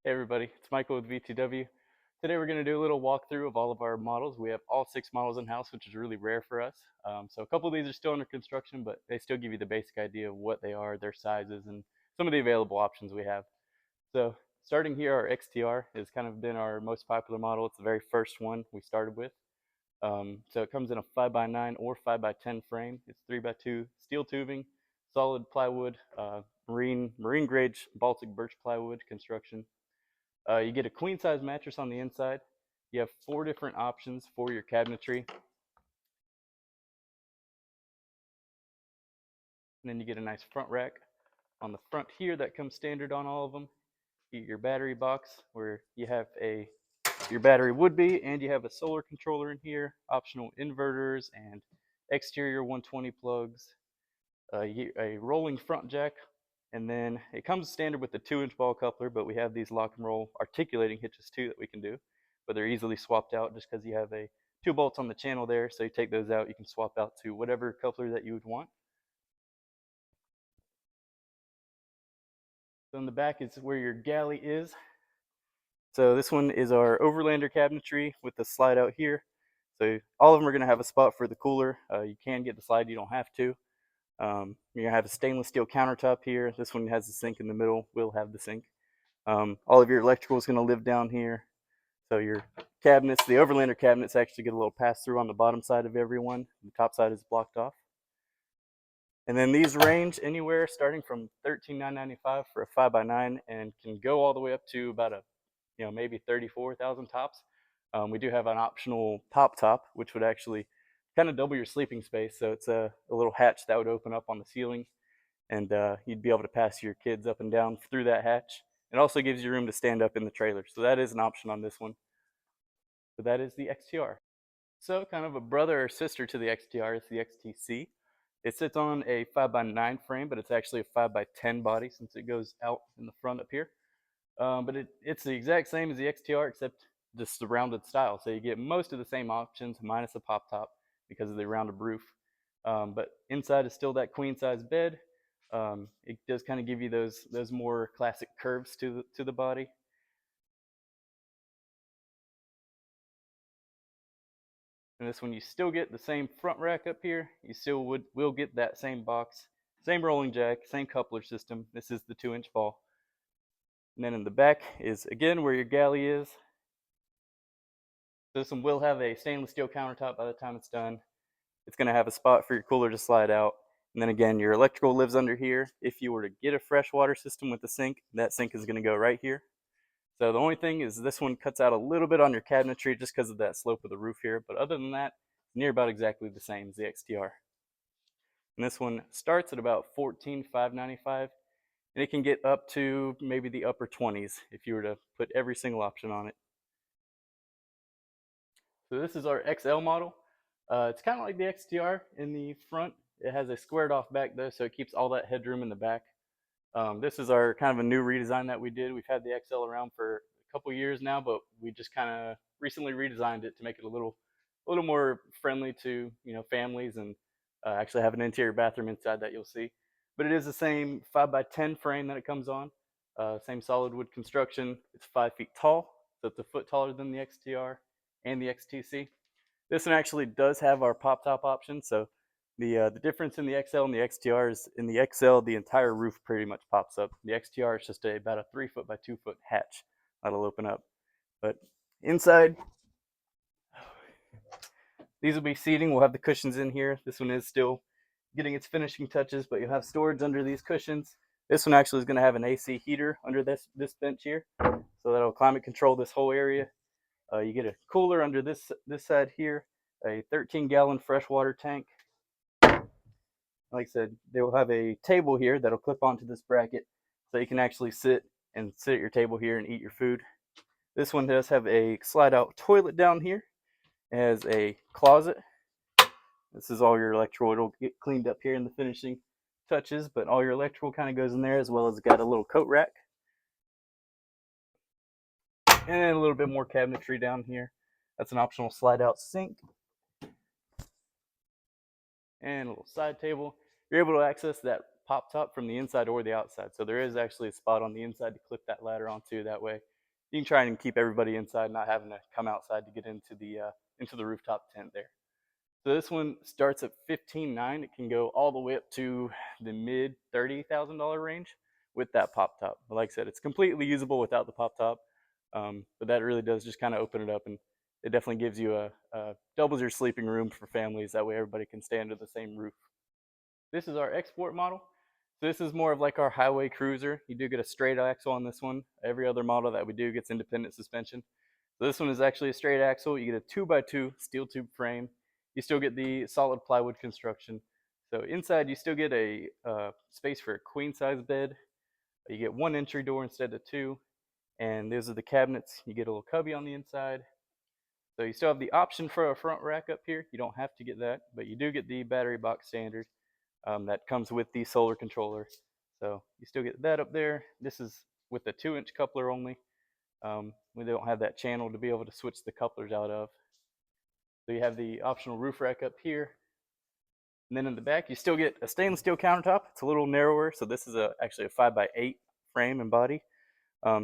Hey everybody, it's Michael with VTW. Today we're going to do a little walkthrough of all of our models. We have all 6 models in-house, which is really rare for us. So a couple of these are still under construction, but they still give you the basic idea of what they are, their sizes, and some of the available options we have. So starting here, our XTR has kind of been our most popular model. It's the very first one we started with. So it comes in a 5x9 or 5x10 frame. It's 3x2 steel tubing, solid plywood, marine grade Baltic birch plywood construction. You get a queen size mattress on the inside. You have 4 different options for your cabinetry. And then you get a nice front rack on the front here that comes standard on all of them. You get your battery box where you have your battery would be, and you have a solar controller in here, optional inverters and exterior 120 plugs, a rolling front jack, and then it comes standard with the 2-inch ball coupler, but we have these lock and roll articulating hitches too that we can do, but they're easily swapped out just because you have 2 bolts on the channel there, so you take those out, you can swap out to whatever coupler that you would want. So in the back is where your galley is. So this one is our Overlander cabinetry with the slide out here. So all of them are going to have a spot for the cooler. You can get the slide, you don't have to. You're going to have a stainless steel countertop here. This one has the sink in the middle, will have the sink. All of your electrical is going to live down here. So your cabinets, the Overlander cabinets actually get a little pass through on the bottom side of every one. The top side is blocked off. And then these range anywhere starting from $13,995 for a 5x9 and can go all the way up to about maybe 34,000 tops. We do have an optional pop top, which would actually kind of double your sleeping space. So it's a little hatch that would open up on the ceiling, and you'd be able to pass your kids up and down through that hatch. It also gives you room to stand up in the trailer. So that is an option on this one. So that is the XTR. So kind of a brother or sister to the XTR is the XTC. It sits on a 5x9 frame, but it's actually a 5x10 body since it goes out in the front up here. But it's the exact same as the XTR except just the rounded style. So you get most of the same options minus a pop top because of the rounded roof. But inside is still that queen size bed. It does kind of give you those more classic curves to the body. And this one you still get the same front rack up here. You still will get that same box, same rolling jack, same coupler system. This is the 2-inch ball. And then in the back is again where your galley is. This one will have a stainless steel countertop by the time it's done. It's going to have a spot for your cooler to slide out. And then again, your electrical lives under here. If you were to get a fresh water system with the sink, that sink is going to go right here. So the only thing is this one cuts out a little bit on your cabinetry just because of that slope of the roof here. But other than that, it's near about exactly the same as the XTR. And this one starts at about $14,595. And it can get up to maybe the upper 20s if you were to put every single option on it. So this is our XL model. It's kind of like the XTR in the front. It has a squared off back though, so it keeps all that headroom in the back. This is our kind of a new redesign that we did. We've had the XL around for a couple years now, but we just kind of recently redesigned it to make it a little more friendly to families, and actually have an interior bathroom inside that you'll see. But it is the same 5x10 frame that it comes on. Same solid wood construction. It's 5 feet tall, so it's a foot taller than the XTR and the XTC. This one actually does have our pop top option. So the difference in the XL and the XTR is in the XL, the entire roof pretty much pops up. The XTR is just about a 3 foot by 2 foot hatch that'll open up. But inside, these will be seating. We'll have the cushions in here. This one is still getting its finishing touches, but you'll have storage under these cushions. This one actually is going to have an AC heater under this bench here, so that'll climate control this whole area. You get a cooler under this side here, a 13-gallon freshwater tank. Like I said, they will have a table here that'll clip onto this bracket, so you can actually sit at your table here and eat your food. This one does have a slide-out toilet down here. It has a closet. This is all your electrical. It'll get cleaned up here in the finishing touches, but all your electrical kind of goes in there, as well as got a little coat rack. And a little bit more cabinetry down here. That's an optional slide-out sink. And a little side table. You're able to access that pop top from the inside or the outside. So there is actually a spot on the inside to clip that ladder onto. That way you can try and keep everybody inside, not having to come outside to get into the rooftop tent there. So this one starts at $15,900. It can go all the way up to the mid $30,000 range with that pop top. But like I said, it's completely usable without the pop top. But that really does just kind of open it up, and it definitely gives you a doubles your sleeping room for families. That way everybody can stay under the same roof. This is our export model. So this is more of like our highway cruiser. You do get a straight axle on this one. Every other model that we do gets independent suspension. So this one is actually a straight axle. You get a 2x2 steel tube frame. You still get the solid plywood construction. So inside you still get a space for a queen size bed. You get one entry door instead of two. And those are the cabinets. You get a little cubby on the inside. So you still have the option for a front rack up here. You don't have to get that, but you do get the battery box standard that comes with the solar controller. So you still get that up there. This is with a 2-inch coupler only. We don't have that channel to be able to switch the couplers out of. So you have the optional roof rack up here. And then in the back, you still get a stainless steel countertop. It's a little narrower. So this is actually a 5x8 frame and body.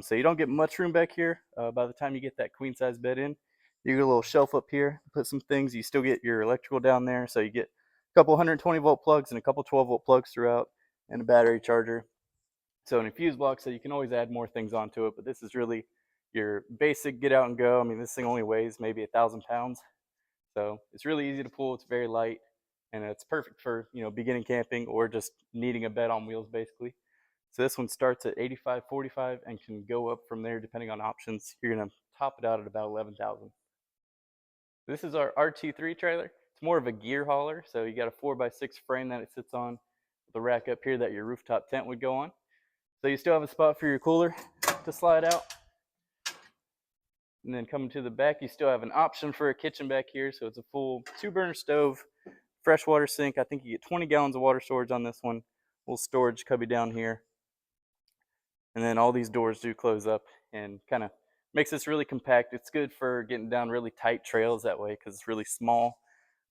So you don't get much room back here. By the time you get that queen size bed in, you get a little shelf up here to put some things. You still get your electrical down there. So you get a couple 120 volt plugs and a couple 12 volt plugs throughout, and a battery charger. So an infuse block, so you can always add more things onto it, but this is really your basic get out and go. I mean, this thing only weighs maybe 1,000 pounds. So it's really easy to pull. It's very light, and it's perfect for, beginning camping or just needing a bed on wheels basically. So this one starts at $85.45 and can go up from there depending on options. You're gonna top it out at about 11,000. This is our RT3 trailer. It's more of a gear hauler. So you got a 4x6 frame that it sits on, with the rack up here that your rooftop tent would go on. So you still have a spot for your cooler to slide out. And then coming to the back, you still have an option for a kitchen back here. So it's a full 2-burner stove, freshwater sink. I think you get 20 gallons of water storage on this one. Little storage cubby down here. And then all these doors do close up and kind of makes this really compact. It's good for getting down really tight trails that way because it's really small.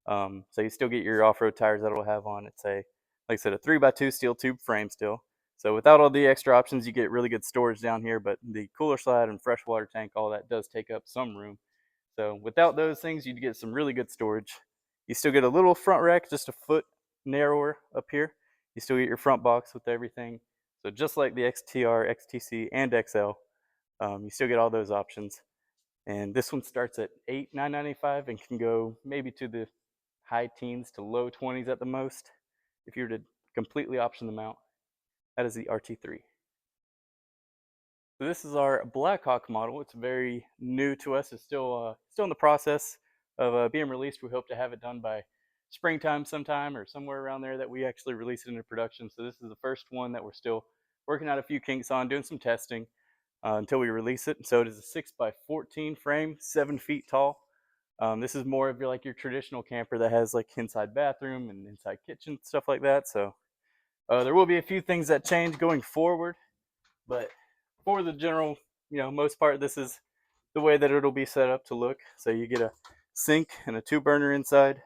So you still get your off-road tires that it'll have on. It's like I said, a 3x2 steel tube frame still. So without all the extra options, you get really good storage down here, but the cooler slide and freshwater tank, all that does take up some room. So without those things, you'd get some really good storage. You still get a little front rack, just a foot narrower up here. You still get your front box with everything. So just like the XTR, XTC, and XL, you still get all those options. And this one starts at $8,995 and can go maybe to the high teens to low 20s at the most if you were to completely option them out. That is the RT3. So this is our Blackhawk model. It's very new to us. It's still in the process of being released. We hope to have it done by springtime sometime or somewhere around there that we actually release it into production. So this is the first one that we're still working out a few kinks on, doing some testing until we release it. So it is a 6x14 frame, 7 feet tall. This is more of your traditional camper that has like inside bathroom and inside kitchen, stuff like that. So there will be a few things that change going forward, but for the general, most part, this is the way that it'll be set up to look. So you get a sink and a 2-burner inside,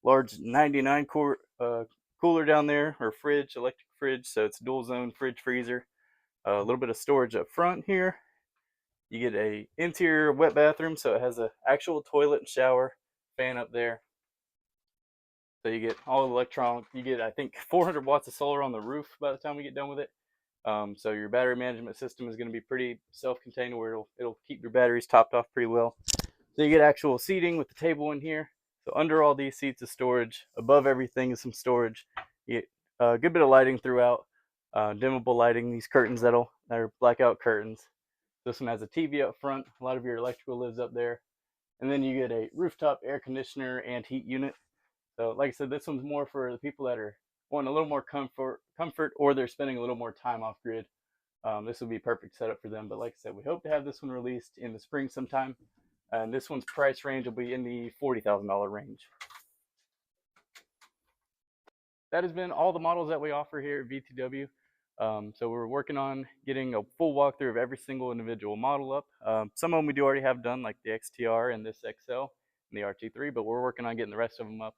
large 99 cooler down there, or fridge, electric fridge. So it's dual zone fridge freezer. A little bit of storage up front here. You get a interior wet bathroom, so it has an actual toilet and shower, fan up there. So you get all electronic. You get, I think, 400 watts of solar on the roof by the time we get done with it. So your battery management system is going to be pretty self-contained, where it'll keep your batteries topped off pretty well. So you get actual seating with the table in here. So under all these seats is storage. Above everything is some storage. You get a good bit of lighting throughout. Dimmable lighting. These curtains that are blackout curtains. This one has a TV up front. A lot of your electrical lives up there. And then you get a rooftop air conditioner and heat unit. So like I said, this one's more for the people that are wanting a little more comfort, or they're spending a little more time off grid. This would be perfect setup for them. But like I said, we hope to have this one released in the spring sometime. And this one's price range will be in the $40,000 range. That has been all the models that we offer here at VTW. So we're working on getting a full walkthrough of every single individual model up. Some of them we do already have done, like the XTR and this XL and the RT3, but we're working on getting the rest of them up.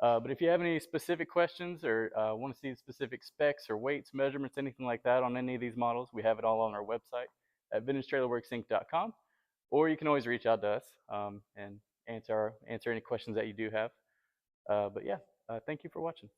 But if you have any specific questions or want to see specific specs or weights, measurements, anything like that on any of these models, we have it all on our website at vintagetrailerworksinc.com. Or you can always reach out to us and answer any questions that you do have. But yeah, thank you for watching.